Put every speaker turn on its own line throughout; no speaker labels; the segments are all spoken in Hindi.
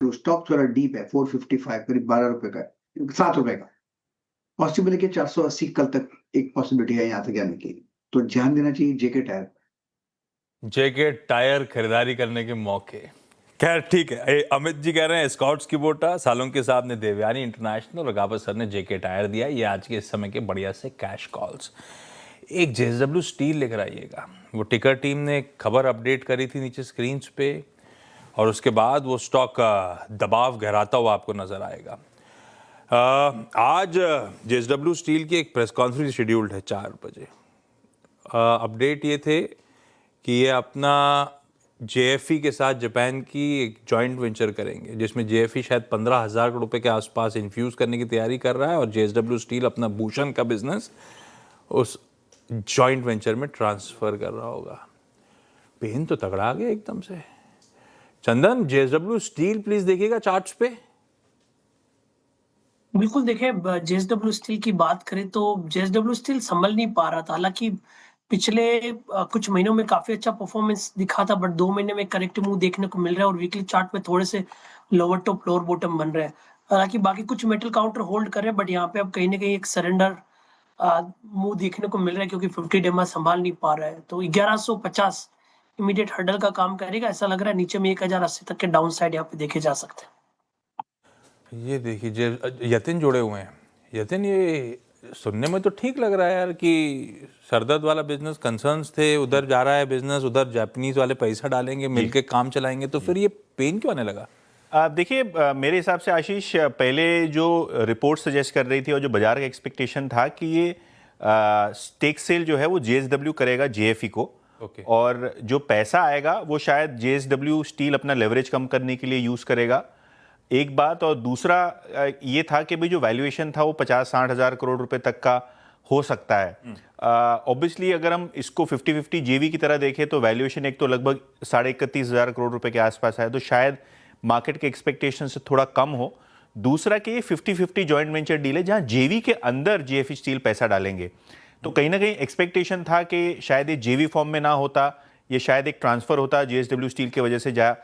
तो स्टॉक थोड़ा डीप है, 455 करीब 12 रुपए का है, 7 रुपए का। पॉसिबल है कि 480 कल तक एक पॉसिबिलिटी है यहाँ तक जाने की, तो ध्यान देना चाहिए जेके टायर।
जेके टायर खरीदारी करने के मौके। खैर ठीक है, अमित जी कह रहे हैं स्कॉट्स की बोटा, सालुंके साहब ने देवयानी इंटरनेशनल और गावत सर ने जेके टायर दिया। ये आज के इस समय के बढ़िया से कैश कॉल्स। एक जेएसडब्ल्यू स्टील लेकर आइएगा। वो टिकर टीम ने खबर अपडेट करी थी नीचे स्क्रीन पे, और उसके बाद वो स्टॉक का दबाव गहराता हुआ आपको नजर आएगा। आज जेएसडब्ल्यू स्टील की एक प्रेस कॉन्फ्रेंस शेड्यूल्ड है 4 बजे। अपडेट ये थे कि ये अपना जेएफई के साथ जापान की एक जॉइंट वेंचर करेंगे, जिसमें जेएफई शायद 15,000 करोड़ रुपए के आसपास इन्फ्यूज करने की तैयारी कर रहा है, और जेएसडब्ल्यू स्टील अपना भूषण का बिजनेस उस जॉइंट वेंचर में ट्रांसफर कर रहा होगा। पेन तो तगड़ा आ गया एकदम से। चंदन, जेएसडब्ल्यू स्टील प्लीज देखिएगा चार्ट्स पे।
बिल्कुल, देखिए जेएसडब्ल्यू स्टील की बात करें तो जेएसडब्ल्यू स्टील संभल नहीं पा रहा था। हालांकि पिछले कुछ महीनों में काफी अच्छा परफॉर्मेंस दिखा था, बट 2 महीने में करेक्टिव मूव देखने को मिल रहा है और वीकली चार्ट में थोड़े से लोअर टॉप लोअर बॉटम बन रहे हैं। हालांकि बाकी कुछ मेटल काउंटर होल्ड कर रहे हैं, बट यहाँ पे अब कहीं ना कहीं एक सरेंडर मूव देखने को मिल रहा है, क्योंकि 50 डेमा संभाल नहीं पा रहा है। तो 1150 इमीडिएट हर्डल का काम करेगा ऐसा लग रहा है। नीचे में 1080 तक के डाउन साइड यहाँ पे देखे जा सकते हैं।
ये देखिए, यतिन जुड़े हुए हैं। यतिन, ये सुनने में तो ठीक लग रहा है यार कि सरदर्द वाला बिजनेस कंसर्न्स थे, उधर जा रहा है बिजनेस, उधर जापानीज वाले पैसा डालेंगे, मिलके काम चलाएंगे, तो फिर ये पेन क्यों आने लगा?
देखिए, मेरे हिसाब से आशीष, पहले जो रिपोर्ट सजेस्ट कर रही थी और जो बाजार का एक्सपेक्टेशन था कि ये स्टेक सेल जो है वो जेएसडब्ल्यू करेगा जेएफई को। और जो पैसा आएगा वो शायद जेएसडब्ल्यू स्टील अपना लेवरेज कम करने के लिए यूज करेगा, एक बात। और दूसरा ये था कि भाई जो वैल्यूएशन था वो 50-60 हज़ार करोड़ रुपए तक का हो सकता है। ऑब्वियसली अगर हम इसको 50-50 जेवी की तरह देखें तो वैल्यूएशन एक तो लगभग 31,500 करोड़ रुपए के आसपास है, तो शायद मार्केट के एक्सपेक्टेशन से थोड़ा कम हो। दूसरा कि ये 50-50 जॉइंट वेंचर डील है जहां जेवी के अंदर जेएफई स्टील पैसा डालेंगे, तो कहीं ना कहीं एक्सपेक्टेशन था कि शायद ये जेवी फॉर्म में ना होता, ये शायद एक ट्रांसफर होता जेएसडब्ल्यू स्टील की वजह से, जहाँ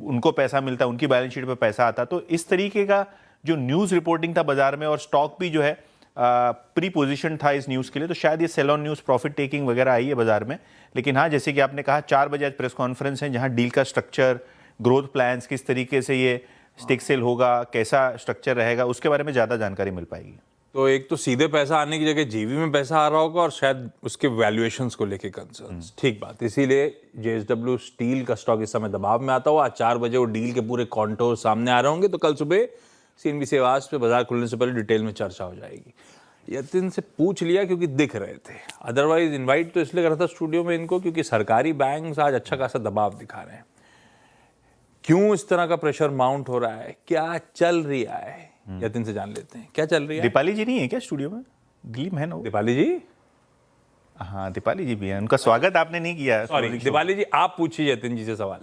उनको पैसा मिलता, उनकी बैलेंस शीट पे पैसा आता। तो इस तरीके का जो न्यूज़ रिपोर्टिंग था बाजार में, और स्टॉक भी जो है प्री पोजीशन था इस न्यूज़ के लिए, तो शायद ये sell on news profit taking वगैरह आई है बाजार में। लेकिन हाँ, जैसे कि आपने कहा 4 बजे आज प्रेस कॉन्फ्रेंस है, जहाँ डील का स्ट्रक्चर, ग्रोथ प्लान्स, किस तरीके से ये स्टेक सेल होगा, कैसा स्ट्रक्चर रहेगा, उसके बारे में ज़्यादा जानकारी मिल पाएगी।
तो एक तो सीधे पैसा आने की जगह जेवी में पैसा आ रहा होगा, और शायद उसके वैल्यूएशंस को लेके कंसर्न्स। ठीक बात, इसीलिए जेएसडब्ल्यू स्टील का स्टॉक इस समय दबाव में आता हुआ। आज 4 बजे वो डील के पूरे कॉन्टोर सामने आ रहे होंगे, तो कल सुबह सीएनबीसी आवाज पे बाजार खुलने से पहले डिटेल में चर्चा हो जाएगी। यतिन से पूछ लिया क्योंकि दिख रहे थे, अदरवाइज इन्वाइट तो इसलिए करा था स्टूडियो में इनको क्योंकि सरकारी बैंक आज अच्छा खासा दबाव दिखा रहे हैं। क्यों इस तरह का प्रेशर माउंट हो रहा है, क्या चल रहा है, यतिन से जान लेते हैं क्या चल रही है।
दीपाली जी नहीं है क्या स्टूडियो में? दिलीप है ना?
दीपाली जी?
हाँ, दीपाली जी भी है। उनका स्वागत आपने नहीं किया।
सॉरी दीपाली जी, आप पूछिए यतिन जी से सवाल।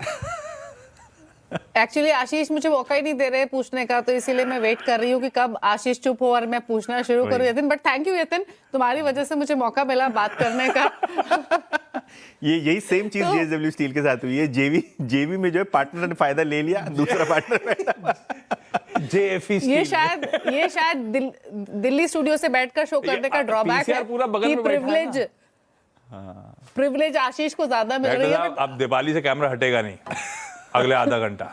एक्चुअली आशीष मुझे मौका ही नहीं दे रहे पूछने का, तो इसीलिए मैं वेट कर रही हूँ कि कब आशीष चुप हो और मैं पूछना शुरू करूँ Yatin. But thank you Yatin, तुम्हारी वजह से मुझे मौका मिला बात करने का।
यही सेम चीज जेएसडब्ल्यू स्टील के साथ हुई है। जेवी में जो है पार्टनर ने फायदा ले लिया, दूसरा पार्टनर
जेएफई
ये शायद दिल्ली स्टूडियो से बैठकर शो करने का ड्रॉबैक है कि प्रिविलेज आशीष को ज्यादा मिल रही है।
अब दीपाली से कैमरा हटेगा नहीं अगले आधा घंटा।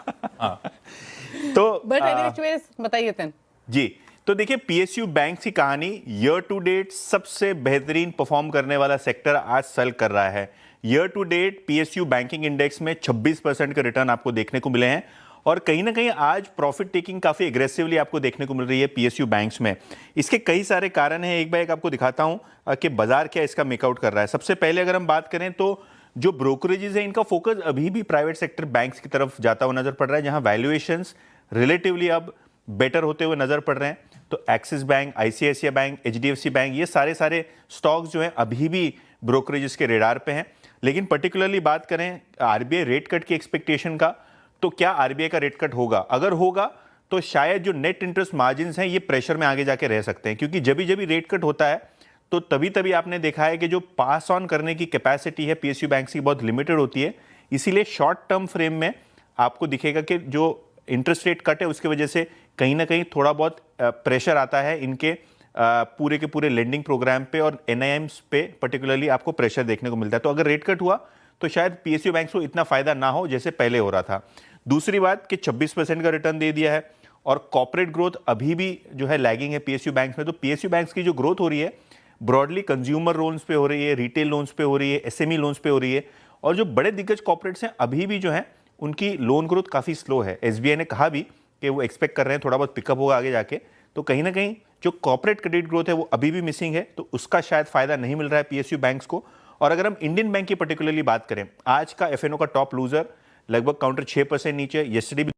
तो
बट एनीवेज बताइए यतिन
जी। तो देखिए, पीएसयू बैंक की कहानी, ईयर टू डेट सबसे बेहतरीन परफॉर्म करने वाला सेक्टर आज सेल कर रहा है। Year to date PSU banking index में 26% के रिटर्न आपको देखने को मिले हैं, और कहीं ना कहीं आज प्रॉफिट टेकिंग काफी एग्रेसिवली आपको देखने को मिल रही है पीएसयू बैंक्स में। इसके कई सारे कारण हैं, एक बार एक आपको दिखाता हूं कि बाजार क्या इसका मेकआउट कर रहा है। सबसे पहले अगर हम बात करें तो जो ब्रोकरेजेस है, इनका फोकस अभी भी प्राइवेट सेक्टर बैंक्स की तरफ जाता हुआ नजर पड़ रहा है, जहां वैल्यूएशंस रिलेटिवली अब बेटर होते हुए नजर पड़ रहे हैं। तो axis bank, ICICI bank, HDFC bank, ये सारे स्टॉक्स जो हैं अभी भी ब्रोकरेजेस के रेडार पे हैं। लेकिन पर्टिकुलरली बात करें आरबीआई रेट कट की एक्सपेक्टेशन का, तो क्या आरबीआई का रेट कट होगा? अगर होगा तो शायद जो नेट इंटरेस्ट मार्जिन हैं ये प्रेशर में आगे जाके रह सकते हैं, क्योंकि जब भी रेट कट होता है तो तभी आपने देखा है कि जो पास ऑन करने की कैपेसिटी है पीएसयू बैंक की बहुत लिमिटेड होती है। इसीलिए शॉर्ट टर्म फ्रेम में आपको दिखेगा कि जो इंटरेस्ट रेट कट है उसकी वजह से कहीं ना कहीं थोड़ा बहुत प्रेशर आता है इनके पूरे के पूरे लेंडिंग प्रोग्राम पे और एनआईएम्स पे पर्टिकुलरली आपको प्रेशर देखने को मिलता है। तो अगर रेट कट हुआ तो शायद पीएसयू बैंक्स को इतना फायदा ना हो जैसे पहले हो रहा था। दूसरी बात कि 26% का रिटर्न दे दिया है और कॉर्पोरेट ग्रोथ अभी भी जो है लैगिंग है पीएसयू बैंक्स में। तो पीएसयू बैंक्स की जो ग्रोथ हो रही है ब्रॉडली कंज्यूमर लोन्स पे हो रही है, रिटेल लोन्स पे हो रही है, एसएमई लोन्स पे हो रही है, और जो बड़े दिग्गज कॉर्पोरेट्स हैं अभी भी जो है उनकी लोन ग्रोथ काफ़ी स्लो है। एसबीआई ने कहा भी कि वो एक्सपेक्ट कर रहे हैं थोड़ा बहुत पिकअप होगा आगे जाके। तो कहीं ना कहीं जो कॉर्पोरेट क्रेडिट ग्रोथ है वो अभी भी मिसिंग है, तो उसका शायद फायदा नहीं मिल रहा है पीएसयू बैंक्स को। और अगर हम इंडियन बैंक की पर्टिकुलरली बात करें, आज का एफएनओ का टॉप लूजर लगभग काउंटर 6% नीचे, येस्टरडे भी